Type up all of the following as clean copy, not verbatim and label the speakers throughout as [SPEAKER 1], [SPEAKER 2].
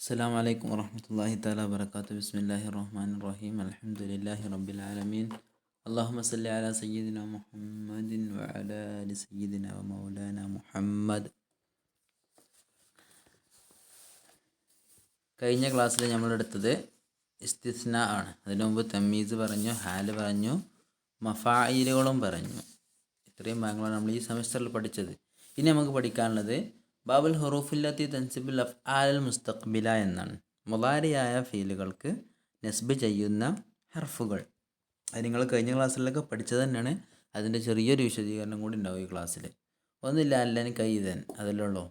[SPEAKER 1] السلام عليكم ورحمة الله تعالى وبركاته. بسم الله الرحمن الرحيم. الحمد لله رب العالمين. اللهم صل على سيدنا محمد وعلى آل سيدنا ومولانا محمد. കഴിഞ്ഞ ക്ലാസ്സിൽ നമ്മളെടുത്തത് ഇസ്തിസ്ന ആണ്. അതിനു മുമ്പ് തമ്മീസ് പറഞ്ഞു, ഹാല് പറഞ്ഞു, മഫായിലുകളും പറഞ്ഞു. ഇത്രയും ഭാഗങ്ങളാണ് നമ്മൾ ഈ സെമിസ്റ്ററിൽ പഠിച്ചത്. ഇനി നമുക്ക് പഠിക്കാനുള്ളത് ബാബുൽ ഹുറൂഫില്ലത്തി തൻസിബുൽ അഫ്ആൽ മുസ്തഖ്ബില എന്നാണ്. മുളാരിയായ ഫീലുകൾക്ക് നസ്ബ് ചെയ്യുന്ന ഹർഫുകൾ. അത് നിങ്ങൾ കഴിഞ്ഞ ക്ലാസ്സിലൊക്കെ പഠിച്ചത് തന്നെയാണ്. അതിൻ്റെ ചെറിയൊരു വിശദീകരണം കൂടി ഉണ്ടാവും ഈ ക്ലാസ്സിൽ. ഒന്നില്ല അല്ലൻ കൈതൻ അതിലുള്ളൂ.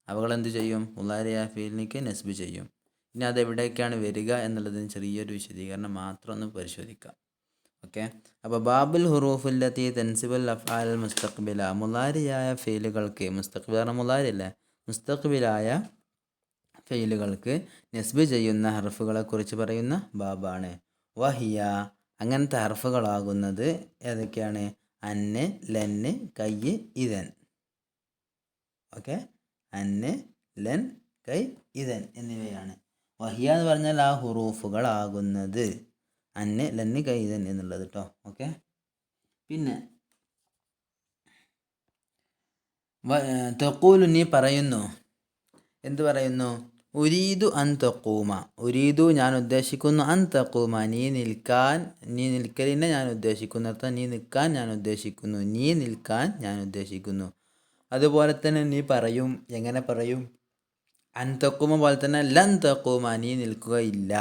[SPEAKER 1] അവകളെന്ത് ചെയ്യും? മുളാരിയായ ഫീലിലേക്ക് നസ്ബ് ചെയ്യും. ഇനി അതെവിടേക്കാണ് വരിക എന്നുള്ളതിന് ചെറിയൊരു വിശദീകരണം മാത്രം ഒന്ന് പരിശോധിക്കാം. ഓക്കെ, അപ്പോൾ ബാബുൽ ഹുറൂഫുല്ലത്തി തൻസിബുൽ അഫ്ആൽ മുസ്തഖ്ബില, മുളാരിയായ ഫെയിലുകൾക്ക്, മുസ്തഖ്ബില മുളാരി അല്ലേ, മുസ്തഖ്ബിലായ ഫെയിലുകൾക്ക് നസ്ബ് ചെയ്യുന്ന ഹർഫുകളെക്കുറിച്ച് പറയുന്ന ബാബാണ്. വഹിയ, അങ്ങനത്തെ ഹർഫുകളാകുന്നത് ഏതൊക്കെയാണ്? അന്ന്, ലന്ന്, കയ്യ്, ഇതൻ. ഓക്കെ, അന്ന്, ലൻ, കൈ, ഇതൻ എന്നിവയാണ്. വഹിയ എന്ന് പറഞ്ഞാൽ ആ ഹുറൂഫുകളാകുന്നത്. അന്ന്, ലന്ന്, കൈ, ഇതൻ എന്നുള്ളത് കേട്ടോ. ഓക്കെ, പിന്നെ തഖൂലു, നീ പറയുന്നു. എന്ത് പറയുന്നു? ഉരീദു അൻ തഖൂമ, ഉരീദു ഞാൻ ഉദ്ദേശിക്കുന്നു, അൻ തഖൂമ നീ നിൽക്കാൻ, നീ നിൽക്കലിനെ ഞാൻ ഉദ്ദേശിക്കുന്നു. അർത്ഥം നീ നിൽക്കാൻ ഞാൻ ഉദ്ദേശിക്കുന്നു, നീ നിൽക്കാൻ ഞാൻ ഉദ്ദേശിക്കുന്നു. അതുപോലെ തന്നെ നീ പറയും. എങ്ങനെ പറയും? അൻ തഖൂമ പോലെ തന്നെ ലൻ തഖൂമ നീ നിൽക്കുകയില്ല.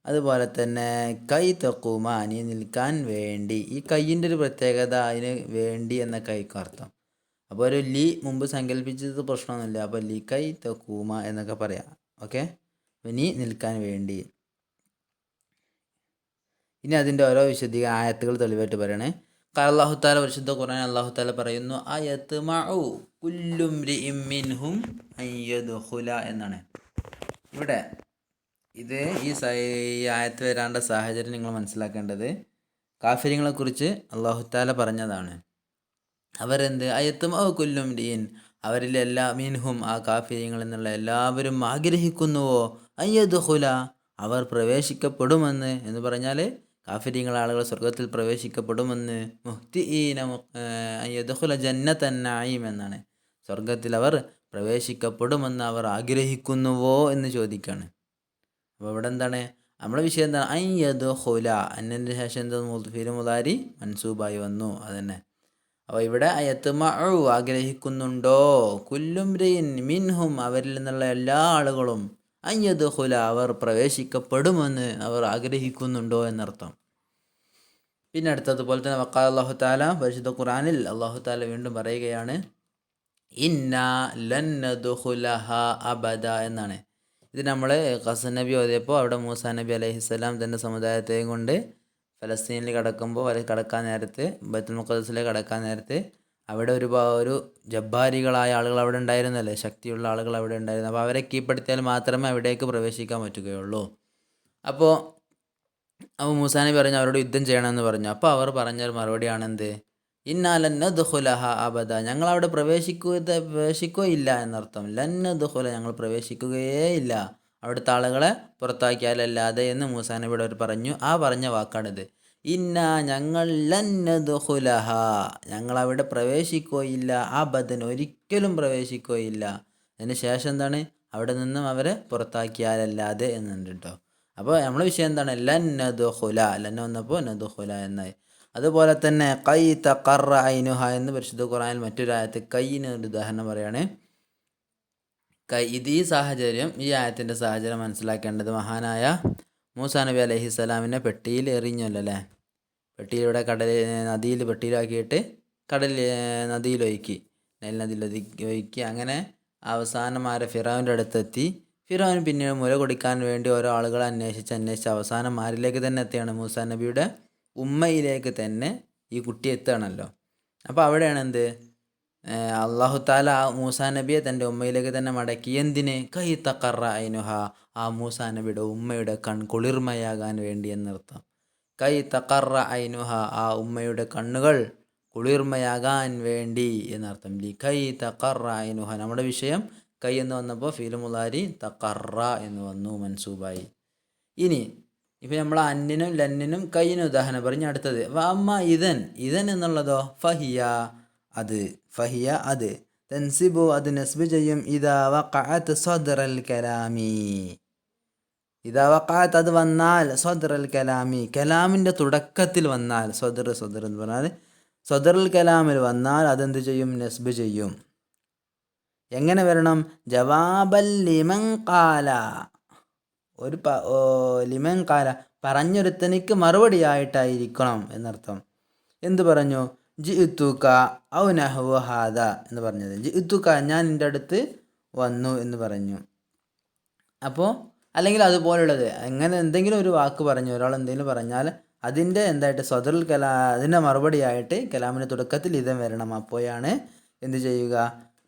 [SPEAKER 1] അതുപോലെ തന്നെ കൈ തഖൂമ നീ നിൽക്കാൻ വേണ്ടി. ഈ കൈയിൻ്റെ ഒരു പ്രത്യേകത അതിന് വേണ്ടി എന്ന കൈക്ക് അർത്ഥം. അപ്പോൾ ഒരു ലി മുമ്പ് സങ്കല്പിച്ചത് പ്രശ്നമൊന്നുമില്ല. അപ്പോൾ ലി കൈ തഖൂമ എന്നൊക്കെ പറയാം. ഓക്കെ, നീ നിൽക്കാൻ വേണ്ടി. ഇനി അതിൻ്റെ ഓരോ ആയത്തുകൾ തെളിവായിട്ട് പറയണേ. അല്ലാഹു തആല പരിശുദ്ധ ഖുർആൻ അല്ലാഹു തആല പറയുന്നു, അയത്മഉ കുല്ലു ഇംറിഇൻ മിൻഹും അൻ യദ്ഖുല എന്നാണ്. ഇവിടെ ഇത് ഈ ആയത്ത് വരാണ്ട സാഹചര്യം നിങ്ങൾ മനസ്സിലാക്കേണ്ടത്, കാഫിര്യങ്ങളെക്കുറിച്ച് അല്ലാഹു തആല പറഞ്ഞതാണ്. അവരെന്ത്? അയത്മഉ കുല്ലു ഇംറിഇൻ, അവരിൽ എല്ലാ മിൻഹും ആ കാഫിര്യങ്ങൾ എന്നുള്ള എല്ലാവരും ആഗ്രഹിക്കുന്നുവോ അൻ യദ്ഖുല അവർ പ്രവേശിക്കപ്പെടുമെന്ന്. എന്ന് പറഞ്ഞാൽ കാഫിര്യങ്ങൾ ആളുകൾ സ്വർഗത്തിൽ പ്രവേശിക്കപ്പെടുമെന്ന്. മുഹ്തിഈന അൻ യദ്ഖുല ജന്നത്തൻ നഈം എന്നാണ്. സ്വർഗത്തിൽ അവർ പ്രവേശിക്കപ്പെടുമെന്ന് അവർ ആഗ്രഹിക്കുന്നുവോ എന്ന് ചോദിക്കുകയാണ്. അപ്പോൾ ഇവിടെ എന്താണ് നമ്മുടെ വിഷയം? എന്താണ്? അൻ യദ്ഖുല, അന്നതിൻ്റെ ശേഷം എന്താ? ഫീൽ മുളാരി മൻസൂബായി വന്നു. അതന്നെ. അപ്പോൾ ഇവിടെ അയത്മഉ ആഗ്രഹിക്കുന്നുണ്ടോ, കുല്ലുംരിൻ മിൻഹും അവരിൽ നിന്നുള്ള എല്ലാ ആളുകളും, അൻ യദ്ഖുല അവർ പ്രവേശിക്കപ്പെടുമെന്ന് അവർ ആഗ്രഹിക്കുന്നുണ്ടോ എന്നർത്ഥം. പിന്നെ അടുത്തതുപോലെ തന്നെ വഖാല അല്ലാഹു തആല, പരിശുദ്ധ ഖുർആനിൽ അല്ലാഹു തആല വീണ്ടും പറയുകയാണ്, ഇന്നാ ലൻ നദ്ഖുലഹ അബദ എന്നാണ്. ഇത് നമ്മൾ ഖസസ് നബി ഓതിയപ്പോൾ അവിടെ മൂസാ നബി അലൈഹിസ്സലാം തൻ്റെ സമുദായത്തെയും കൊണ്ട് ഫലസ്തീനിൽ കടക്കുമ്പോൾ, അവർ കടക്കാൻ നേരത്ത്, ബൈത്തുൽ മുഖദ്ദസിലേക്ക് കടക്കാൻ നേരത്ത് അവിടെ ഒരു ജബ്ബാരികളായ ആളുകൾ അവിടെ ഉണ്ടായിരുന്നല്ലേ, ശക്തിയുള്ള ആളുകൾ അവിടെ ഉണ്ടായിരുന്നു. അപ്പോൾ അവരെ കീഴ്പ്പെടുത്തിയാൽ മാത്രമേ അവിടേക്ക് പ്രവേശിക്കാൻ പറ്റുകയുള്ളൂ. അപ്പോൾ മൂസാ നബി പറഞ്ഞു അവരോട് യുദ്ധം ചെയ്യണമെന്ന് പറഞ്ഞു. അപ്പോൾ അവർ പറഞ്ഞ മറുപടിയാണെന്ത്? ഇന്നാ ലൻ നദ്ഖുലഹ അബദ, ഞങ്ങളവിടെ പ്രവേശിക്കുകയില്ല എന്നർത്ഥം. ലൻ നദ്ഖുല ഞങ്ങൾ പ്രവേശിക്കുകയേ ഇല്ല, അവിടുത്തെ ആളുകളെ പുറത്താക്കിയാലല്ലാതെ എന്ന് മൂസാ നബിയോട് അവർ പറഞ്ഞു. ആ പറഞ്ഞ വാക്കാണിത്. ഇന്നാ ഞങ്ങൾ ലൻ നദ്ഖുലഹ ഞങ്ങളവിടെ പ്രവേശിക്കുകയില്ല, അബദൻ ഒരിക്കലും പ്രവേശിക്കുകയില്ല. അതിന് ശേഷം എന്താണ്? അവിടെ നിന്നും അവരെ പുറത്താക്കിയാലല്ലാതെ എന്നുണ്ട് കേട്ടോ. അപ്പോൾ നമ്മുടെ വിഷയം എന്താണ്? ലൻ നദ്ഖുല, ലൻ വന്നപ്പോൾ നദ്ഖുല എന്നായി. അതുപോലെ തന്നെ കൈ തഖറ ഐനുഹ എന്ന് പരിശുദ്ധ ഖുർആനിൽ മറ്റൊരു ആയത്ത് കൈയിന് ഒരു ഉദാഹരണം പറയുകയാണ്. കൈ, ഇത് ഈ സാഹചര്യം, ഈ ആയത്തിൻ്റെ സാഹചര്യം മനസ്സിലാക്കേണ്ടത്, മഹാനായ മൂസാ നബി അലൈഹിസ്സലാമിനെ പെട്ടിയിൽ എറിഞ്ഞല്ലോ അല്ലേ. പെട്ടിയിലൂടെ നദിയിൽ പെട്ടിയിലാക്കിയിട്ട് നദിയിലൊഴുക്കി, നൈൽ നദിയിൽ ഒഴുക്കി. അങ്ങനെ അവസാനം ഫിറൗൻ്റെ അടുത്തെത്തി. ഫിറൗൻ പിന്നീട് മുല കൊടുക്കാൻ വേണ്ടി ഓരോ ആളുകളെ അന്വേഷിച്ച് അവസാനം ആരിലേക്ക് തന്നെ എത്തിയാണ്? മൂസാ നബിയുടെ ഉമ്മയിലേക്ക് തന്നെ ഈ കുട്ടി എത്തുകയാണല്ലോ. അപ്പോൾ അവിടെയാണ് എന്ത്? അല്ലാഹു തആല മൂസാ നബിയെ തൻ്റെ ഉമ്മയിലേക്ക് തന്നെ മടക്കി. എന്തിന്? കൈ തഖറ ഐനുഹ, ആ മൂസാ നബിയുടെ ഉമ്മയുടെ കുളിർമയാകാൻ വേണ്ടി എന്നർത്ഥം. കൈ തഖറ ഐനുഹ, ആ ഉമ്മയുടെ കണ്ണുകൾ കുളിർമയാകാൻ വേണ്ടി എന്നർത്ഥം. ലി കൈ തഖറ ഐനുഹ. നമ്മുടെ വിഷയം കൈ എന്ന് വന്നപ്പോൾ ഫീൽ മുലാരി തഖറ എന്ന് വന്നു, മൻസൂബായി. ഇനി ഇപ്പം നമ്മൾ അന്നിനും ലന്നിനും കൈയിനും ഉദാഹരണം പറഞ്ഞ് അടുത്തത് അമ്മ ഇതൻ എന്നുള്ളതോ ഫഹിയ അത്, ഫഹിയ അത്, തൻസിബു അത് നസ്ബ് ചെയ്യും ഇദാ വഖഅത് സദ്റൽ കലാമി, ഇദാ വഖഅത് അത് വന്നാൽ, സദ്റൽ കലാമി കലാമിൻ്റെ തുടക്കത്തിൽ വന്നാൽ, സദ്ർ എന്ന് പറഞ്ഞാൽ സദ്റുൽ കലാമിൽ വന്നാൽ അതെന്ത് ചെയ്യും, നസ്ബ് ചെയ്യും. എങ്ങനെ വരണം, ജവാബൽ ലിമൻ ഖാല, ഒരു ലിമൻ ഖാല പറഞ്ഞൊരുത്തനിക്ക് മറുപടിയായിട്ടായിരിക്കണം എന്നർത്ഥം. എന്ത് പറഞ്ഞു, ജിഇത്തുക ഔ നഹ്വ ഹാദ എന്ന് പറഞ്ഞത്, ജിഇത്തുക ഞാൻ നിൻ്റെ അടുത്ത് വന്നു എന്ന് പറഞ്ഞു. അപ്പോൾ അല്ലെങ്കിൽ അതുപോലുള്ളത് അങ്ങനെ എന്തെങ്കിലും ഒരു വാക്ക് പറഞ്ഞു, ഒരാൾ എന്തെങ്കിലും പറഞ്ഞാൽ അതിൻ്റെ എന്തായിട്ട് സദറുൽ അതിൻ്റെ മറുപടിയായിട്ട് കലാമിൻ്റെ തുടക്കത്തിൽ ഇതം വരണം. അപ്പോഴാണ് എന്ത് ചെയ്യുക,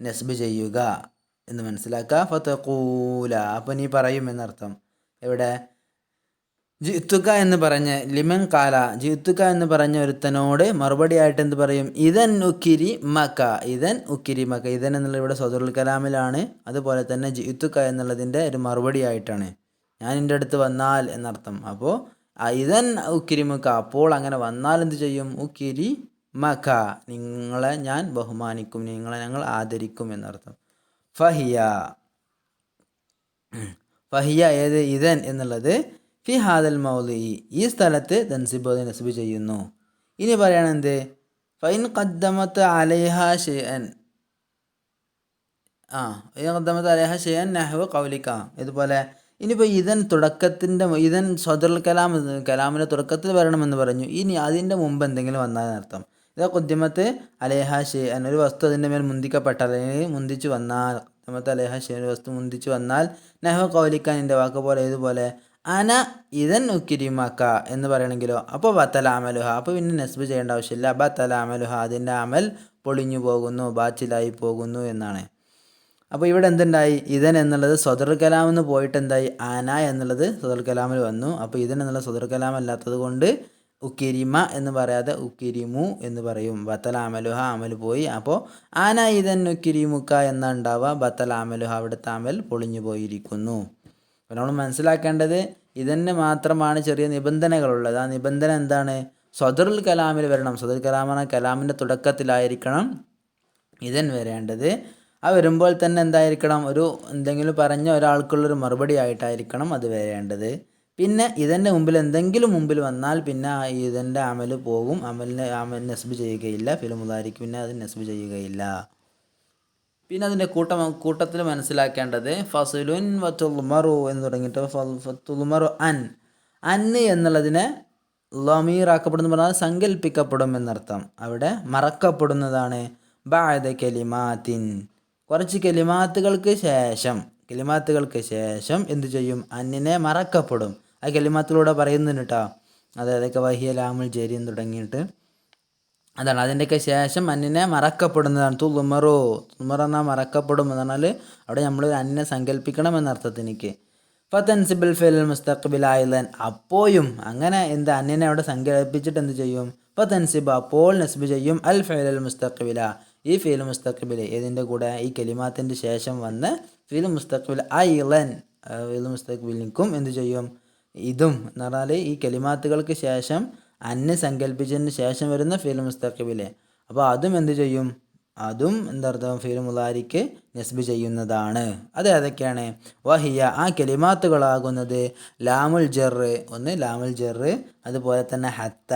[SPEAKER 1] നസ്ബ് ചെയ്യുക എന്ന് മനസ്സിലാക്കുക. ഫതഖൂല അപ്പോൾ നീ പറയും എന്നർത്ഥം. എവിടെ ജിത്തുക എന്ന് പറഞ്ഞ് ലിമൻ കാല, ജിത്തുക എന്ന് പറഞ്ഞ ഒരുത്തനോട് മറുപടിയായിട്ട് എന്ത് പറയും, ഇതൻ ഉക്കിരി മക്ക, ഇതൻ ഉക്കിരി മക്ക. ഇതൻ എന്നുള്ളത് ഇവിടെ സദറുൽ കലാമിലാണ്. അതുപോലെ തന്നെ ജിത്തുക എന്നുള്ളതിൻ്റെ ഒരു മറുപടിയായിട്ടാണ്, ഞാൻ എൻ്റെ അടുത്ത് വന്നാൽ എന്നർത്ഥം. അപ്പോൾ ഇതൻ ഉക്കിരി മക്ക, അപ്പോൾ അങ്ങനെ വന്നാൽ എന്ത് ചെയ്യും, ഉക്കിരി മക്ക നിങ്ങളെ ഞാൻ ബഹുമാനിക്കും, നിങ്ങളെ ഞങ്ങൾ ആദരിക്കും എന്നർത്ഥം. ഫഹിയ, ഫഹിയ ഏത്, ഇതൻ എന്നുള്ളത് ഫി ഹാദൽ മൗലി ഈ സ്ഥലത്ത് തൻസിബ് നസ്ബ് ചെയ്യുന്നു. ഇനി പറയണെന്ത്, ഫൈൻ ഖദ്ദമത്ത് അലൈഹ ഷൈഅൻ, ഖദ്ദമത്ത് അലൈഹ ഷൈഅൻ നഹ്വ ഖൗലിക. ഇതുപോലെ ഇനിയിപ്പോൾ ഇതൻ സദറുൽ കലാമിൻ്റെ തുടക്കത്തിൽ വരണമെന്ന് പറഞ്ഞു. ഇനി അതിൻ്റെ മുമ്പ് എന്തെങ്കിലും വന്നാലർത്ഥം, ഇതാ ഖദ്ദമത്ത് അലൈഹ ഷൈഅൻ ഒരു വസ്തു അതിൻ്റെ മേൽ മുന്തിക്കപ്പെട്ടാൽ, അല്ലെങ്കിൽ മുന്തിച്ചു വന്നാൽ, ഖദ്ദമത്ത് അലൈഹ ഷൈഅൻ ഒരു വസ്തു മുന്തിച്ചു വന്നാൽ, നഹ്വ ഖൗലിക നിൻ്റെ വാക്ക് പോലെ, ഇതുപോലെ അന ഇതൻ ഉക്കിരിമാക്ക എന്ന് പറയണമെങ്കിലോ, അപ്പോൾ ബത്തല അമലുഹ, അപ്പോൾ പിന്നെ നസ്ബ് ചെയ്യേണ്ട ആവശ്യമില്ല. ബത്തല അമലുഹ അതിൻ്റെ അമൽ പൊളിഞ്ഞു പോകുന്നു, ബാച്ചിലായി പോകുന്നു എന്നാണ്. അപ്പോൾ ഇവിടെ എന്തുണ്ടായി, ഇതൻ എന്നുള്ളത് സദറുൽ കലാമെന്ന് പോയിട്ട് എന്തായി, അന എന്നുള്ളത് സദറുൽ കലാമിൽ വന്നു. അപ്പോൾ ഇതൻ എന്നുള്ള സദറുൽ കലാം അല്ലാത്തത് കൊണ്ട് ഉക്കിരിമ എന്ന് പറയാതെ ഉക്കിരിമു എന്ന് പറയും. ബത്തല അമലുഹ അമൽ പോയി. അപ്പോൾ അന ഇതൻ ഉക്കിരിമുക്ക എന്നാ ഉണ്ടാവുക, ബത്തല അമലുഹ അവിടുത്തെ അമൽ പൊളിഞ്ഞു പോയിരിക്കുന്നു. അപ്പോൾ നമ്മൾ മനസ്സിലാക്കേണ്ടത് ഇതിന് മാത്രമാണ് ചെറിയ നിബന്ധനകളുള്ളത്. ആ നിബന്ധന എന്താണ്, സദറുൽ കലാമിൽ വരണം. സദറുൽ കലാമാണ് കലാമിൻ്റെ തുടക്കത്തിലായിരിക്കണം ഇതൻ വരേണ്ടത്. ആ വരുമ്പോൾ തന്നെ എന്തായിരിക്കണം, ഒരു എന്തെങ്കിലും പറഞ്ഞ ഒരാൾക്കുള്ളൊരു മറുപടി ആയിട്ടായിരിക്കണം അത് വരേണ്ടത്. പിന്നെ ഇതിൻ്റെ എന്തെങ്കിലും മുമ്പിൽ വന്നാൽ പിന്നെ ഇതിൻ്റെ അമൽ പോകും, അമൽ നസ്ബ് ചെയ്യുകയില്ല, ഫിൽ മുദാരിക്ക് പിന്നെ അത് നസ്ബ് ചെയ്യുകയില്ല. പിന്നെ അതിൻ്റെ കൂട്ടത്തിൽ മനസ്സിലാക്കേണ്ടത് ഫസുലുൻ വത്തുൽമറു എന്ന് തുടങ്ങിയിട്ട് തുൽമറു അന്ന് എന്നുള്ളതിനെ ലമീറാക്കപ്പെടുന്നു പറഞ്ഞാൽ സങ്കല്പിക്കപ്പെടും എന്നർത്ഥം. അവിടെ മറക്കപ്പെടുന്നതാണ്. ബഅദ കലിമാത്തിൻ കുറച്ച് കലിമാത്തുകൾക്ക് ശേഷം എന്ത് ചെയ്യും, അന്നിനെ മറക്കപ്പെടും. ആ കലിമാത്തിലൂടെ പറയുന്നുണ്ട് കേട്ടോ. അതായതൊക്കെ വഹിയ ലാമുൽ ജരി എന്ന് തുടങ്ങിയിട്ട് അതാണ്. അതിൻ്റെയൊക്കെ ശേഷം അന്നിനെ മറക്കപ്പെടുന്നതാണ്. തുൽമറു എന്നാൽ മറക്കപ്പെടും എന്ന് പറഞ്ഞാൽ അവിടെ നമ്മൾ അന്നിനെ സങ്കല്പിക്കണം എന്നർത്ഥത്തിനിക്ക്. ഫതൻസിബിൽ ഫിൽ മുസ്തഖ്ബിൽ ആയിലൻ അപ്പോഴും അങ്ങനെ എന്ത് അന്നിനെ അവിടെ സങ്കല്പിച്ചിട്ട് എന്ത് ചെയ്യും, ഫതൻസിബ് അപ്പോൾ നസ്ബ് ചെയ്യും അൽ ഫിൽ മുസ്തഖ്ബില ഈ ഫിൽ മുസ്തഖ്ബിൽ ഏതിൻ്റെ കൂടെ, ഈ കലിമാത്തിൻ്റെ ശേഷം വന്ന് ഫിൽ മുസ്തഖ്ബിൽ ഐലൻ ഫിൽ മുസ്തഖ്ബിലിനും എന്ത് ചെയ്യും, ഇതും എന്ന് പറഞ്ഞാൽ ഈ കലിമാത്തുകൾക്ക് ശേഷം അന്ന് സങ്കല്പിച്ചതിന് ശേഷം വരുന്ന ഫിൽ മുസ്തഖ്ബിലെ, അപ്പോൾ അതും എന്ത് ചെയ്യും, അതും എന്താർത്ഥം ഫിൽ മുദാരിക്ക് നസ്ബ് ചെയ്യുന്നതാണ്. അത് ഏതൊക്കെയാണ്, വഹിയ ആ കലിമാത്തുകളാകുന്നത് ലാമുൽ ജർ ഒന്ന്, ലാമുൽ ജർ അതുപോലെ തന്നെ ഹത്ത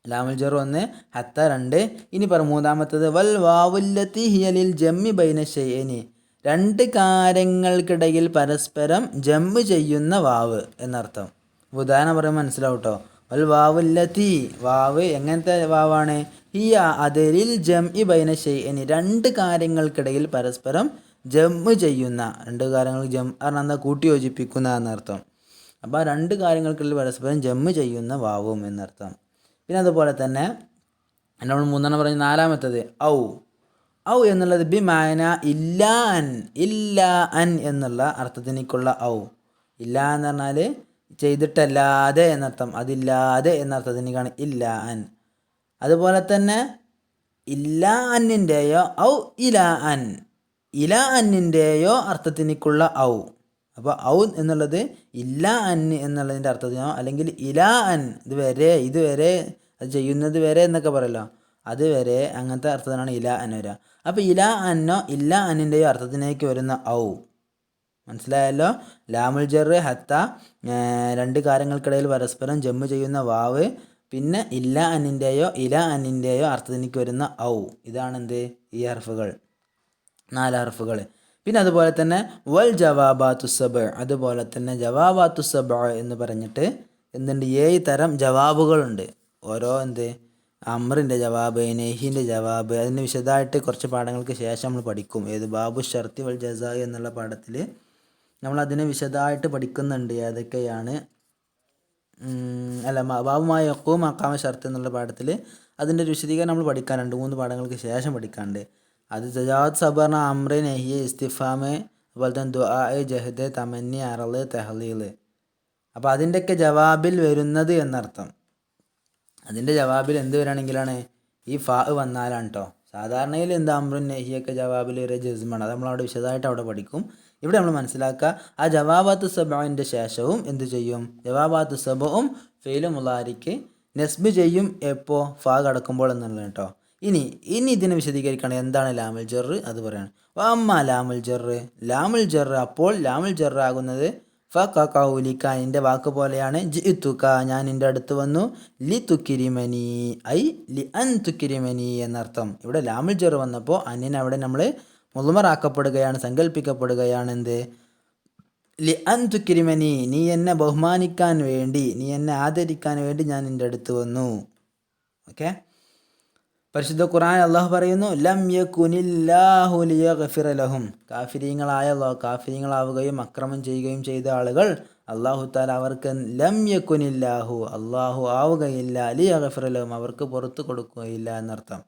[SPEAKER 1] ലാമുൽ ജർ ഒന്ന്, ഹത്ത രണ്ട്. ഇനി മൂന്നാമത്തത് വൽ വാവുല്ലത്തി ഹിയലിൽ ജമ്മി ബൈന ഷൈഇനി രണ്ട് കാര്യങ്ങൾക്കിടയിൽ പരസ്പരം ജമ്മ് ചെയ്യുന്ന വാവ് എന്നർത്ഥം. ഉദാഹരണം പറയുമ്പോൾ മനസ്സിലാവും കേട്ടോ. വൽ വാവുല്ലത്തി വാവ് എങ്ങനത്തെ വാവാണ്, ഹിയ അതിൽ ജംഇ ബൈന ഷൈഇനി രണ്ട് കാര്യങ്ങൾക്കിടയിൽ പരസ്പരം ജമ്മ് ചെയ്യുന്ന, രണ്ട് കാര്യങ്ങൾ ജം പറഞ്ഞാൽ എന്താ, കൂട്ടി യോജിപ്പിക്കുന്ന എന്നർത്ഥം. അപ്പോൾ ആ രണ്ട് കാര്യങ്ങൾക്കിടയിൽ പരസ്പരം ജമ്മ് ചെയ്യുന്ന വാവും എന്നർത്ഥം. പിന്നെ അതുപോലെ തന്നെ നമ്മൾ മൂന്നെണ്ണം പറഞ്ഞ നാലാമത്തത് ഔ എന്നുള്ളത് ബി മാന ഇല്ലാ അൻ എന്നുള്ള അർത്ഥത്തിനേക്കുള്ള ഇല്ല എന്ന് പറഞ്ഞാൽ ചെയ്തിട്ടല്ലാതെ എന്നർത്ഥം, അതില്ലാതെ എന്നർത്ഥത്തിനേക്കാണ് ഇല്ലാ അൻ. അതുപോലെ തന്നെ ഇല്ലാ അന്നിൻ്റെയോ ഇലാ അൻ ഇല അന്നിൻ്റെയോ അർത്ഥത്തിനിക്കുള്ള ഔ. അപ്പോൾ ഔ എന്നുള്ളത് ഇല്ല അന്ന് എന്നുള്ളതിൻ്റെ അർത്ഥത്തിനോ അല്ലെങ്കിൽ ഇല അൻ ഇതുവരെ അത് ചെയ്യുന്നത് വരെ എന്നൊക്കെ പറയല്ലോ, അതുവരെ അങ്ങനത്തെ അർത്ഥത്തിനാണ് ഇല അൻ വരിക. അപ്പോൾ ഇല അന്നോ ഇല്ല അന്നിൻ്റെയോ അർത്ഥത്തിലേക്ക് വരുന്ന ഔ, മനസ്സിലായല്ലോ. ലാമുൽ ജർ ഹത്ത, രണ്ട് കാര്യങ്ങൾക്കിടയിൽ പരസ്പരം ജമ്മ് ചെയ്യുന്ന വാവ്, പിന്നെ ഇല്ല അന്നിൻ്റെയോ ഇല അന്നിൻ്റെയോ അർത്ഥത്തിലേക്ക് വരുന്ന ഔ. ഇതാണെന്ത്, ഈ ഹർഫുകൾ, 4 ഹർഫുകൾ. പിന്നെ അതുപോലെ തന്നെ വൽ ജവാബാത്തു സബ്, അതുപോലെ തന്നെ ജവാബാത്തു സബ് എന്ന് പറഞ്ഞിട്ട് എന്തുണ്ട്, 7 തരം ജവാബുകളുണ്ട്. ഓരോ അമ്രിൻ്റെ ജവാബ്, നെഹിൻ്റെ ജവാബ്, അതിന് വിശദമായിട്ട് കുറച്ച് പാഠങ്ങൾക്ക് ശേഷം നമ്മൾ പഠിക്കും. ഏത് ബാബു ഷർത്തി വൽ ജസായി എന്നുള്ള പാഠത്തിൽ നമ്മളതിനെ വിശദമായിട്ട് പഠിക്കുന്നുണ്ട്. ഏതൊക്കെയാണ് ബാബുമായ യഖൂം മഖാമ ഷർത്ത് എന്നുള്ള പാഠത്തിൽ അതിൻ്റെ ഒരു വിശദീകരണം നമ്മൾ പഠിക്കാൻ 2-3 പാഠങ്ങൾക്ക് ശേഷം പഠിക്കാണ്ട്. അത് ജവാബ് സബ് പറഞ്ഞാൽ അമ്ര, നെഹിയ, ഇസ്തിഫാമ്, അതുപോലെ തന്നെ ദുആ, ജഹദ്, തമന്നി, അറള്, തെഹ്ലീൽ. അപ്പോൾ അതിൻ്റെയൊക്കെ ജവാബിൽ വരുന്നത് എന്നർത്ഥം. അതിൻ്റെ ജവാബിൽ എന്ത് വരികയാണെങ്കിലാണ് ഈ ഫാ വന്നാലാണ് കേട്ടോ. സാധാരണയിൽ അമ്രുൻ നെഹിയൊക്കെ ജവാബിൽ ഒരു ജസ്മാണ്, അത് നമ്മളവിടെ വിശദമായിട്ട് അവിടെ പഠിക്കും. ഇവിടെ നമ്മൾ മനസ്സിലാക്കുക, ആ ജവാബാത്ത് സബഇൻ്റെ ശേഷവും എന്ത് ചെയ്യും, ജവാബാത്ത് സബഉം ഫെയിലും മുലാരിക്ക് നെസ്ബ് ചെയ്യും. എപ്പോൾ, ഫാ കടക്കുമ്പോൾ എന്നുള്ളത് കേട്ടോ. ഇനി ഇതിനെ വിശദീകരിക്കുകയാണ് എന്താണ് ലാമുൽ ജർ, അത് പറയാണ്. അമ്മ ലാമുൽ ജർ, അപ്പോൾ ലാമുൽ ജർ ആകുന്നത് ഫഖൗലിക, നിൻ്റെ വാക്ക് പോലെയാണ്. ജിഇതുക, ഞാൻ നിൻ്റെ അടുത്ത് വന്നു. ലി തുക്കിരിമനി, ഐ ലി അൻ തുക്കിരിമനി എന്നർത്ഥം. ഇവിടെ ലാമുൽ ജർ വന്നപ്പോൾ അന്നിനെ അവിടെ നമ്മൾ മുളുമറാക്കപ്പെടുകയാണ്, സങ്കല്പിക്കപ്പെടുകയാണ്. എന്ത്, ലി അൻ തുക്കിരിമനി, നീ എന്നെ ബഹുമാനിക്കാൻ വേണ്ടി, നീ എന്നെ ആദരിക്കാൻ വേണ്ടി ഞാൻ നിൻ്റെ അടുത്ത് വന്നു. ഓക്കെ. പരിശുദ്ധ ഖുർആൻ അള്ളാഹു പറയുന്നു, ലം യകുനില്ലാഹു ലിയഗ്ഫിറ ലഹും, കാഫിരീങ്ങളാവുകയും അക്രമം ചെയ്യുകയും ചെയ്ത ആളുകൾ അള്ളാഹു തആല അവർക്ക് ലം യകുനില്ലാഹു, അള്ളാഹു ആവുകയില്ല, ലിയഗ്ഫിറ ലഹും, അവർക്ക് പുറത്തു കൊടുക്കുകയില്ല എന്നർത്ഥം.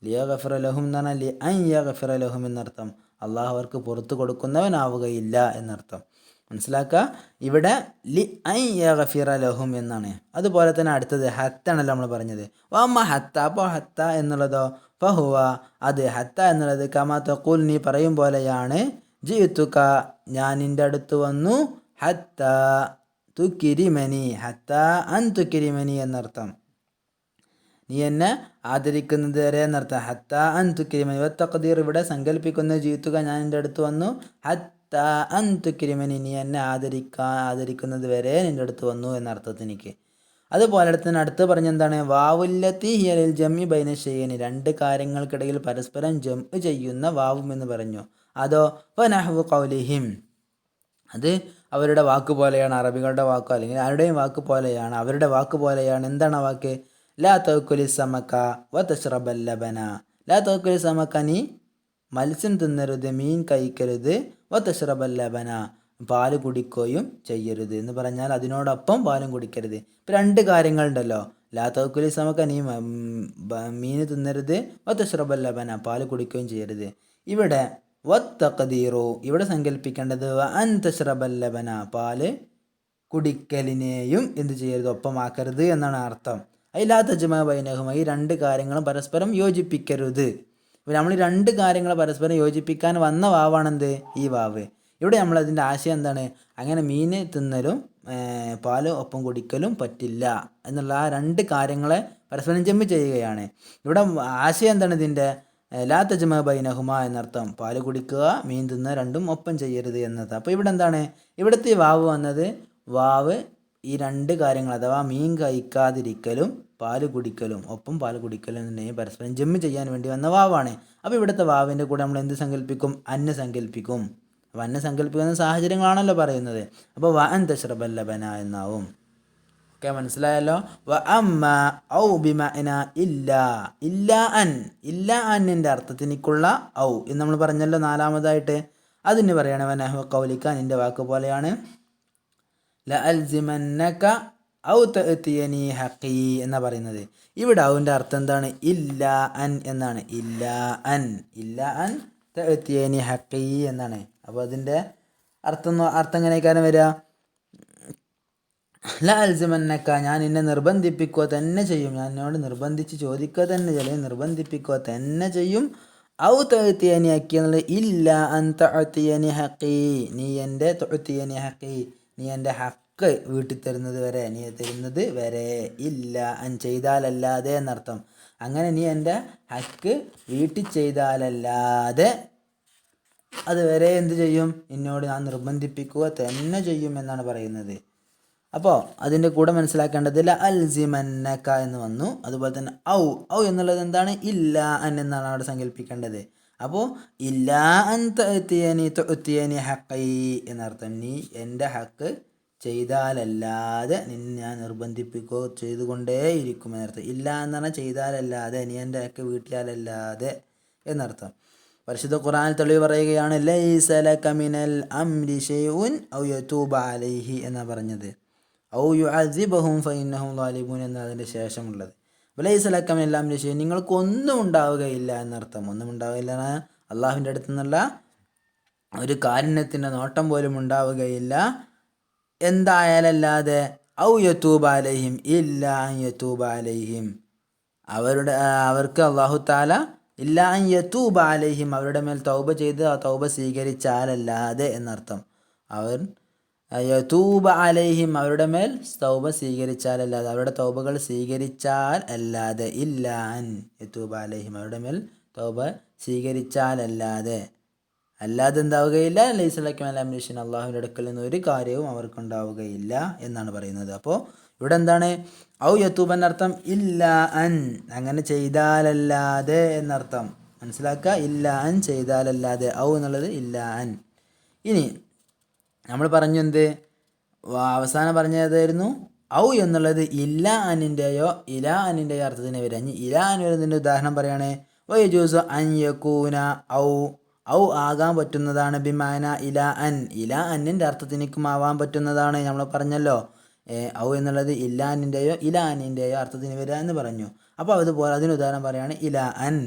[SPEAKER 1] ലിയഗ്ഫിറ ലഹും എന്ന് പറഞ്ഞാൽ ലി അൻ യഗ്ഫിറ ലഹും എന്നർത്ഥം, അള്ളാഹു അവർക്ക് പുറത്തു കൊടുക്കുന്നവനാവുകയില്ല എന്നർത്ഥം. മനസ്സിലാക്കുക, ഇവിടെ ലി അൻ യഗ്ഫിറ ലഹും എന്നാണ്. അതുപോലെ തന്നെ അടുത്തത് ഹത്താണല്ലോ നമ്മൾ പറഞ്ഞത്. വമ്മ ഹത്ത, അപ്പോൾ ഹത്ത എന്നുള്ളതോ ഫഹുവ, അത് ഹത്ത എന്നുള്ളത് കമാ തഖൂൽ, നീ പറയും പോലെയാണ്. ജിഇതുക, ഞാൻ നിൻ്റെ അടുത്ത് വന്നു. ഹത്ത തുക്കിരിമനി, ഹത്ത അൻ തുക്കിരിമനി എന്നർത്ഥം, നീ എന്നെ ആദരിക്കുന്നത് വരെ എന്നർത്ഥം. ഹത്ത അൻ തുക്കിരിമനി തഖ്ദീർ, ഇവിടെ സങ്കല്പിക്കുന്നത് ജിഇതുക, ഞാൻ നിൻ്റെ അടുത്ത് വന്നു. ഹത്ത അൻ തുക്കിരിമനി, നീ എന്നെ ആദരിക്കുന്നത് വരെ നിൻ്റെ അടുത്ത് വന്നു എന്നർത്ഥത്തിനിക്ക്. അതുപോലെ തന്നെ അടുത്ത് പറഞ്ഞെന്താണ്, വാവുല്ലത്തി ഹിയലിൽ ജമ്മി ബൈന ഷൈഇൻ, 2 കാര്യങ്ങൾക്കിടയിൽ പരസ്പരം ജംഅ് ചെയ്യുന്ന വാവും എന്ന് പറഞ്ഞു. അതോ ഫനഹ്വു ഖൗലിഹിം, അത് അവരുടെ വാക്ക് പോലെയാണ്, അറബികളുടെ വാക്കോ അല്ലെങ്കിൽ ആരുടെയും വാക്ക് പോലെയാണ്, അവരുടെ വാക്ക് പോലെയാണ്. എന്താണ് ആ വാക്ക്, ലാ തഅക്കുലി സമക വ തശ്റബൽ ലബന, ലാ തഅക്കുലി സമക, നീ മത്സ്യം തിന്നരുത്, മീൻ കഴിക്കരുത്, വ തശ്റബൽ ലബന, പാല് കുടിക്കുകയും ചെയ്യരുത് എന്ന് പറഞ്ഞാൽ അതിനോടൊപ്പം പാലും കുടിക്കരുത്. ഇപ്പം 2 കാര്യങ്ങളുണ്ടല്ലോ, ലാ തഅക്കുലി സമക, നീ മീൻ തിന്നരുത്, വ തശ്റബൽ ലബന, പാല് കുടിക്കുകയും ചെയ്യരുത്. ഇവിടെ വത്തഖദീറു, ഇവിടെ സങ്കല്പിക്കേണ്ടത് വ അൻ തശ്റബൽ ലബന, പാല് കുടിക്കലിനെയും എന്ത് ചെയ്യരുത്, ഒപ്പമാക്കരുത് എന്നാണ് അർത്ഥം. ലാ തജ്മഅ ബൈനഹുമ, ഈ 2 കാര്യങ്ങളും പരസ്പരം യോജിപ്പിക്കരുത്. അപ്പോൾ നമ്മൾ 2 കാര്യങ്ങൾ പരസ്പരം യോജിപ്പിക്കാൻ വന്ന വാവാണെന്ത്, ഈ വാവ്. ഇവിടെ നമ്മളതിൻ്റെ ആശയം എന്താണ്, അങ്ങനെ മീൻ തിന്നലും പാല് ഒപ്പം കുടിക്കലും പറ്റില്ല എന്നുള്ള ആ 2 കാര്യങ്ങളെ പരസ്പരം ജമ്മ് ചെയ്യുകയാണ്. ഇവിടെ ആശയം എന്താണ് ഇതിൻ്റെ, ലാ തജ്മഅ ബൈനഹുമ എന്നർത്ഥം, പാല് കുടിക്കുക, മീൻ തിന്നുക, രണ്ടും ഒപ്പം ചെയ്യരുത് എന്നത്. അപ്പോൾ ഇവിടെ എന്താണ്, ഇവിടുത്തെ വാവ് വന്നത്, വാവ് ഈ 2 കാര്യങ്ങൾ അഥവാ മീൻ കഴിക്കാതിരിക്കലും പാല് കുടിക്കലും ഒപ്പം പാല് കുടിക്കലും എന്നുണ്ടെങ്കിൽ പരസ്പരം ജമ്മ് ചെയ്യാൻ വേണ്ടി വന്ന വാവാണ്. അപ്പോൾ ഇവിടുത്തെ വാവിൻ്റെ കൂടെ നമ്മൾ എന്ത് സങ്കല്പിക്കും, അന്ന സങ്കല്പിക്കും. അപ്പോൾ അന്ന സങ്കല്പിക്കുന്ന സാഹചര്യങ്ങളാണല്ലോ പറയുന്നത്. അപ്പോൾ വ അൻ തശ്റബൽ ലബന എന്നാവും. ഓക്കെ, മനസ്സിലായല്ലോ. വ അമ്മ ഔ ബിമഅന ഇല്ലാ അന്നിൻ്റെ അർത്ഥത്തിനിക്കുള്ള ഔ എന്ന് നമ്മൾ പറഞ്ഞല്ലോ 4-മതായിട്ട്. അതിന് പറയണ വനഹു ഖൗലിക, നിൻ്റെ വാക്ക് പോലെയാണ്. ലഅൽസിമന്നക ഔ തഅതിയനി ഹഖി എന്നാ പറയുന്നത്. ഇവിടെ ഔൻ്റെ അർത്ഥം എന്താണ്, ഇല്ലാ അൻ എന്നാണ്. ഇല്ലാ അൻ തഅതിയനി ഹഖി എന്നാണ്. അപ്പോൾ അതിൻ്റെ അർത്ഥം എങ്ങനെയൊക്കെയാണ് വരിക, ലഅൽസിമന്നക, ഞാൻ നിന്നെ നിർബന്ധിപ്പിക്കുക തന്നെ ചെയ്യും, ഞാൻ എന്നോട് നിർബന്ധിച്ച് ചോദിക്കുക തന്നെ ചെയ്യും, നിർബന്ധിപ്പിക്കുക തന്നെ ചെയ്യും. ഔ തൊഴുത്തിയനി ഹക്കി എന്നുള്ളത് ഇല്ല അൻ തൊഴുത്തിയനി ഹക്കി, നീ എൻ്റെ തൊഴുത്തിയനി ഹക്കി, നീ എൻ്റെ ഹക്ക് വീട്ടിൽ തരുന്നത് വരെ, നീ തരുന്നത് വരെ, ഇല്ല അൻ ചെയ്താലല്ലാതെ എന്നർത്ഥം. അങ്ങനെ നീ എൻ്റെ ഹക്ക് വീട്ടിൽ ചെയ്താലല്ലാതെ അതുവരെ എന്ത് ചെയ്യും, എന്നോട് ഞാൻ നിർബന്ധിപ്പിക്കുക തന്നെ ചെയ്യും എന്നാണ് പറയുന്നത്. അപ്പോൾ അതിൻ്റെ കൂടെ മനസ്സിലാക്കേണ്ടത് ല അൽസിമന്നക എന്ന് വന്നു. അതുപോലെ തന്നെ ഔ ഔ എന്നുള്ളത് എന്താണ്, ഇല്ല അൻ എന്നാണ് അവിടെ സങ്കല്പിക്കേണ്ടത്. അപ്പോൾ ഇല്ലാ അൻ തുഅ്തിയനി ഹഖി എന്നർത്ഥം, നീ എൻ്റെ ഹക്ക് ചെയ്താലല്ലാതെ നിന്നെ ഞാൻ നിർബന്ധിപ്പിക്കുകയോ ചെയ്തുകൊണ്ടേയിരിക്കും എന്നർത്ഥം. ഇല്ല എന്ന് പറഞ്ഞാൽ ചെയ്താലല്ലാതെ, നീ എൻ്റെ ഹക്ക് വീട്ടിയാലല്ലാതെ എന്നർത്ഥം. പരിശുദ്ധ ഖുർആനിൽ തെളിവ് പറയുകയാണ്, ലൈസ ലക മിനൽ അംരി ശൈഉൻ ഔ യതൂബ അലൈഹി എന്നാണ് പറഞ്ഞത്. ഔ യുഅസിബഹും ഫഇന്നഹും ളാലിബൂൻ എന്നതിൻ്റെ ശേഷമുള്ളത്. ലൈസ ലക മിനൽ അംരി ശൈഉൻ, നിങ്ങൾക്കൊന്നും ഉണ്ടാവുകയില്ല എന്നർത്ഥം. ഒന്നും ഉണ്ടാവുകയില്ല എന്നാൽ അള്ളാഹുവിൻ്റെ അടുത്തു നിന്നുള്ള ഒരു കാരുണ്യത്തിൻ്റെ നോട്ടം പോലും ഉണ്ടാവുകയില്ല. എന്തായാലല്ലാതെ ഔ യതൂബ അലൈഹിം ഇല്ല അൻ യതൂബ അലൈഹിം, അവർക്ക് അള്ളാഹു താല ഇല്ല അൻ യതൂബ അലൈഹിം അവരുടെ മേൽ തൗബ ചെയ്ത് ആ തൗബ സ്വീകരിച്ചാലല്ലാതെ എന്നർത്ഥം. അവർ യതൂബ അലൈഹിം അവരുടെ മേൽ തൗബ സ്വീകരിച്ചാലല്ലാതെ, അവരുടെ തൗബകൾ സ്വീകരിച്ചാൽ അല്ലാതെ, ഇല്ല അൻ യതൂബ അലൈഹിം അവരുടെ മേൽ തൗബ സ്വീകരിച്ചാലല്ലാതെ, അല്ലാതെ എന്താവുകയില്ല, ലൈസ ലക മിനൽ അംരി ശൈഉൻ അള്ളാഹുവിൻ്റെ അടുക്കൽ നിന്ന് ഒരു കാര്യവും അവർക്കുണ്ടാവുകയില്ല എന്നാണ് പറയുന്നത്. അപ്പോൾ ഇവിടെ എന്താണ്, ഔ യതൂബ എന്നർത്ഥം ഇല്ല അൻ, അങ്ങനെ ചെയ്താലല്ലാതെ എന്നർത്ഥം. മനസ്സിലാക്കുക, ഇല്ല അൻ ചെയ്താലല്ലാതെ, ഔ എന്നുള്ളത് ഇല്ല അൻ. ഇനി നമ്മൾ പറഞ്ഞു എന്ത്, അവസാനം പറഞ്ഞതായിരുന്നു ഔ എന്നുള്ളത് ഇല്ല അനിൻ്റെയോ ഇലാ അനിൻ്റെയോ അർത്ഥത്തിന് വരിക. ഇനി ഇലാ അൻ വരുന്നതിൻ്റെ ഉദാഹരണം പറയുകയാണ്, വയജൂസു അൻ യകൂന ഔ, ഔ ആകാൻ പറ്റുന്നതാണ്, ബിമാന ഇല അൻ, ഇല അന്നിൻ്റെ അർത്ഥത്തിനിക്കും ആവാൻ പറ്റുന്നതാണ്. നമ്മൾ പറഞ്ഞല്ലോ ഔ എന്നുള്ളത് ഇല്ലാനിൻ്റെയോ ഇലാനിൻ്റെയോ അർത്ഥത്തിന് വരിക എന്ന് പറഞ്ഞു. അപ്പോൾ അതുപോലെ അതിന് ഉദാഹരണം പറയുകയാണ്, ഇല അൻ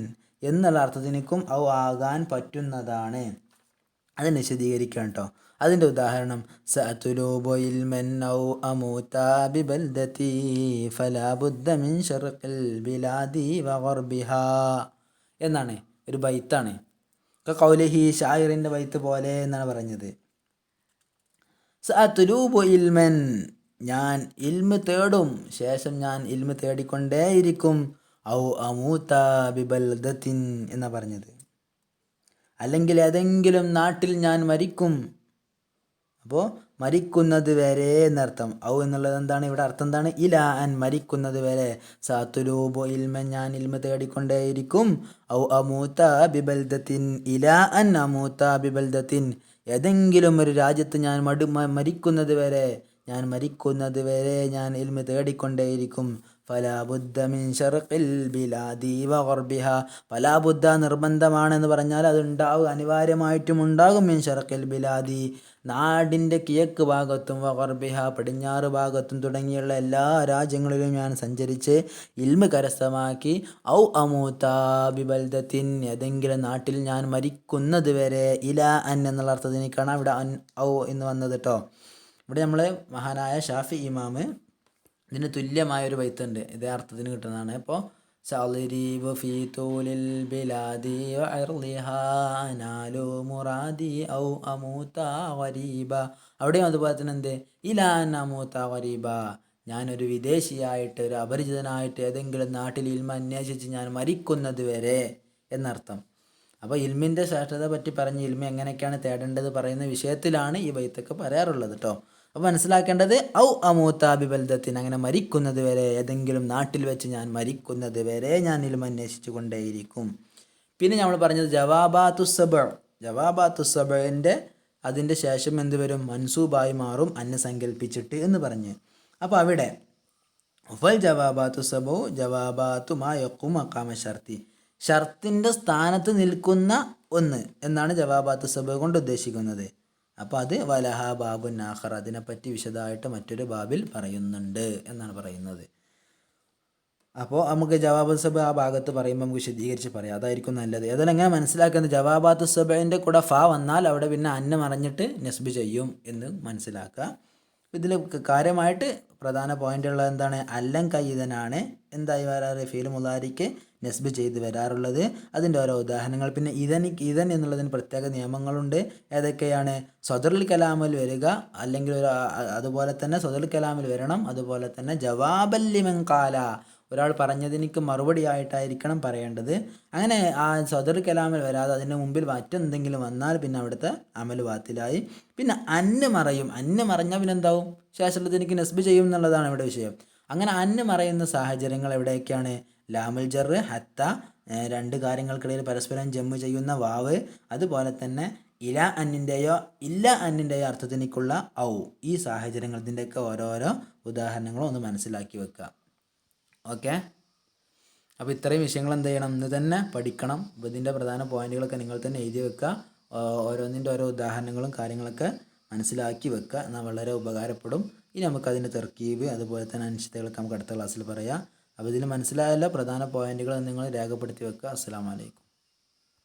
[SPEAKER 1] എന്നുള്ള അർത്ഥത്തിനിക്കും ഔ ആകാൻ പറ്റുന്നതാണ്. അത് വിശദീകരിക്കണം കേട്ടോ. അതിൻ്റെ ഉദാഹരണം സഅതുലൂബു ഇൽമൻ ഔ അമൂത ബിബൽദതി ഫലാ ബുദ്ദ മിൻ ശർഖിൽ ബിലാദി വഗർബിഹാ എന്നാണ് ഒരു ബൈത്താണ്. ഖൗലിഹി ഷായിറിൻ്റെ ബൈത്ത് പോലെ എന്നാണ് പറഞ്ഞത്. സഅതുലൂബു ഇൽമൻ, ഞാൻ ഇൽമ് തേടും, ശേഷം ഞാൻ ഇൽമ് തേടിക്കൊണ്ടേയിരിക്കും. ഔ അമൂത ബിബൽദത്തിൻ എന്നാണ് പറഞ്ഞത്, അല്ലെങ്കിൽ ഏതെങ്കിലും നാട്ടിൽ ഞാൻ മരിക്കും. അപ്പോൾ മരിക്കുന്നത് വരെ എന്നർത്ഥം. ഔ എന്നുള്ളത് എന്താണ്, ഇവിടെ അർത്ഥം എന്താണ്, ഇല അൻ മരിക്കുന്നത് വരെ. സാത്തുലൂബു ഇൽമൻ ഞാൻ ഇൽമ തേടിക്കൊണ്ടേയിരിക്കും. ഔ അമൂത ബിബൽദത്തിൻ ഇല അൻ അമൂത ബിബൽദത്തിൻ, ഏതെങ്കിലും ഒരു രാജ്യത്ത് ഞാൻ മരിക്കുന്നത് വരെ, ഞാൻ ഇൽമ തേടിക്കൊണ്ടേയിരിക്കും. ഫലാബുദ്ധ മിൻ ശർഖിൽ ബിലാദി വഗർബിഹ, ഫലാബുദ്ധ നിർബന്ധമാണെന്ന് പറഞ്ഞാൽ അതുണ്ടാവും, അനിവാര്യമായിട്ടും ഉണ്ടാകും. മിൻ ശർഖിൽ ബിലാദി നാടിൻ്റെ കിഴക്ക് ഭാഗത്തും, വഗർബിഹ പടിഞ്ഞാറ് ഭാഗത്തും തുടങ്ങിയുള്ള എല്ലാ രാജ്യങ്ങളിലും ഞാൻ സഞ്ചരിച്ച് ഇൽമ കരസ്ഥമാക്കി. ഔ അമൂത ബിബൽദത്തിൻ, ഏതെങ്കിലും നാട്ടിൽ ഞാൻ മരിക്കുന്നത് വരെ. ഇല അൻ എന്നുള്ള അർത്ഥത്തിനേക്കാണ് ഇവിടെ അൻ ഔ എന്ന് വന്നത് കേട്ടോ. ഇവിടെ നമ്മൾ മഹാനായ ഷാഫി ഇമാമ് ഇതിന് തുല്യമായൊരു ബൈത്തുണ്ട്, ഇതേ അർത്ഥത്തിന് കിട്ടുന്നതാണ്. ഇപ്പോൾ സളിരീബ് ഫീ തൂലിൽ ബിലാദി വഅർളിഹാ നാലു മുറാദി ഔ അമൂത ഗരീബ, അവിടെയും അതുപോലെ തന്നെ എന്ത്, ഇലാ അൻ അമൂത ഗരീബ, ഞാനൊരു വിദേശിയായിട്ട്, ഒരു അപരിചിതനായിട്ട് ഏതെങ്കിലും നാട്ടിൽ ഇൽമ അന്വേഷിച്ച് ഞാൻ മരിക്കുന്നത് വരെ എന്നർത്ഥം. അപ്പോൾ ഇൽമിൻ്റെ ശ്രേഷ്ഠത പറ്റി പറഞ്ഞ് ഇൽമ എങ്ങനെയൊക്കെയാണ് തേടേണ്ടത് പറയുന്ന വിഷയത്തിലാണ് ഈ ബൈത്തൊക്കെ പറയാറുള്ളത് കേട്ടോ. അപ്പോൾ മനസ്സിലാക്കേണ്ടത് ഔ അമൂത ബിബൽദത്തിൻ, അങ്ങനെ മരിക്കുന്നത് വരെ, ഏതെങ്കിലും നാട്ടിൽ വെച്ച് ഞാൻ മരിക്കുന്നത് വരെ ഞാൻ ഇൽമ അന്വേഷിച്ചു കൊണ്ടേയിരിക്കും. പിന്നെ നമ്മൾ പറഞ്ഞത് ജവാബാത്തുസബിൻ്റെ അതിൻ്റെ ശേഷം എന്ത് വരും, മൻസൂബായി മാറും അന്നെ സങ്കല്പിച്ചിട്ട് എന്ന് പറഞ്ഞ്. അപ്പോൾ അവിടെ ഫൽ ജവാബാത്തുസബു ജവാബാത്തു മാ യഖൂമു മഖാമ ശർത്തി, ഷർത്തിൻ്റെ സ്ഥാനത്ത് നിൽക്കുന്ന ഒന്ന് എന്നാണ് ജവാബാത്തുസബ് കൊണ്ട് ഉദ്ദേശിക്കുന്നത്. അപ്പോൾ അത് വലഹ ബാബുൻ ആഖർ, അതിനെപ്പറ്റി വിശദമായിട്ട് മറ്റൊരു ബാബിൽ പറയുന്നുണ്ട് എന്നാണ് പറയുന്നത്. അപ്പോൾ നമുക്ക് ജവാബുസബ് ആ ഭാഗത്ത് പറയുമ്പോൾ നമുക്ക് വിശദീകരിച്ച് പറയാം, അതായിരിക്കും നല്ലത്. ഏതായാലും എങ്ങനെ മനസ്സിലാക്കുന്നത്, ജവാബാത്തുസബിൻ്റെ കൂടെ ഫ വന്നാൽ അവിടെ പിന്നെ അന്ന മറഞ്ഞിട്ട് നസ്ബ് ചെയ്യും എന്ന് മനസ്സിലാക്കുക. ഇതിൽ കാര്യമായിട്ട് പ്രധാന പോയിൻ്റുള്ളത് എന്താണ്, അല്ലം കയ്യിദനാണ് എന്തായി വരാറ്, ഫീൽ മുലാരിക്ക് നെസ്ബ് ചെയ്ത് വരാറുള്ളത്. അതിൻ്റെ ഓരോ ഉദാഹരണങ്ങൾ. പിന്നെ ഇതൻ എന്നുള്ളതിന് പ്രത്യേക നിയമങ്ങളുണ്ട്. ഏതൊക്കെയാണ്? സദറുൽ കലാമിൽ വരിക, അല്ലെങ്കിൽ അതുപോലെ തന്നെ സദറുൽ കലാമിൽ വരണം. അതുപോലെ തന്നെ ജവാബൽ ലിമൻ ഖാല, ഒരാൾ പറഞ്ഞതിനിക്ക് മറുപടി ആയിട്ടായിരിക്കണം പറയേണ്ടത്. അങ്ങനെ ആ സദർ കലാമിൽ വരാതെ അതിന് മുമ്പിൽ മറ്റെന്തെങ്കിലും വന്നാൽ പിന്നെ അവിടുത്തെ അമൽ ബാത്തിലായി. പിന്നെ അന്ന് മറഞ്ഞാൽ പിന്നെ എന്താവും? ശേഷമുള്ളതിനിക്ക് നെസ്ബ് ചെയ്യും എന്നുള്ളതാണ് ഇവിടെ വിഷയം. അങ്ങനെ അന്ന് മറയുന്ന സാഹചര്യങ്ങൾ എവിടെയൊക്കെയാണ്? ലാമുൽ ജറ്, ഹത്ത, രണ്ട് കാര്യങ്ങൾക്കിടയിൽ പരസ്പരം ജമ്മ് ചെയ്യുന്ന വാവ്, അതുപോലെ തന്നെ ഇല അന്നിൻ്റെയോ ഇല്ല അന്നിൻ്റെയോ അർത്ഥത്തിനിക്കുള്ള ഔ. ഈ സാഹചര്യങ്ങൾ, ഇതിൻ്റെയൊക്കെ ഓരോരോ ഉദാഹരണങ്ങളും ഒന്ന് മനസ്സിലാക്കി വെക്കുക. ഓക്കെ. അപ്പോൾ ഇത്രയും വിഷയങ്ങൾ എന്ത് ചെയ്യണം? ഇന്ന് തന്നെ പഠിക്കണം. അപ്പോൾ ഇതിൻ്റെ പ്രധാന പോയിന്റുകളൊക്കെ നിങ്ങൾ തന്നെ എഴുതി വെക്കുക. ഓരോന്നിൻ്റെ ഓരോ ഉദാഹരണങ്ങളും കാര്യങ്ങളൊക്കെ മനസ്സിലാക്കി വെക്കുക. എന്നാൽ വളരെ ഉപകാരപ്പെടും. ഇനി നമുക്കതിൻ്റെ തെർക്കീബ്, അതുപോലെ തന്നെ അനിശ്ചിതകളൊക്കെ നമുക്ക് അടുത്ത ക്ലാസ്സിൽ പറയാം. അപ്പോൾ ഇതിൽ മനസ്സിലായല്ലോ പ്രധാന പോയിന്റുകൾ നിങ്ങൾ രേഖപ്പെടുത്തി വെക്കുക. അസ്സലാമു അലൈക്കും.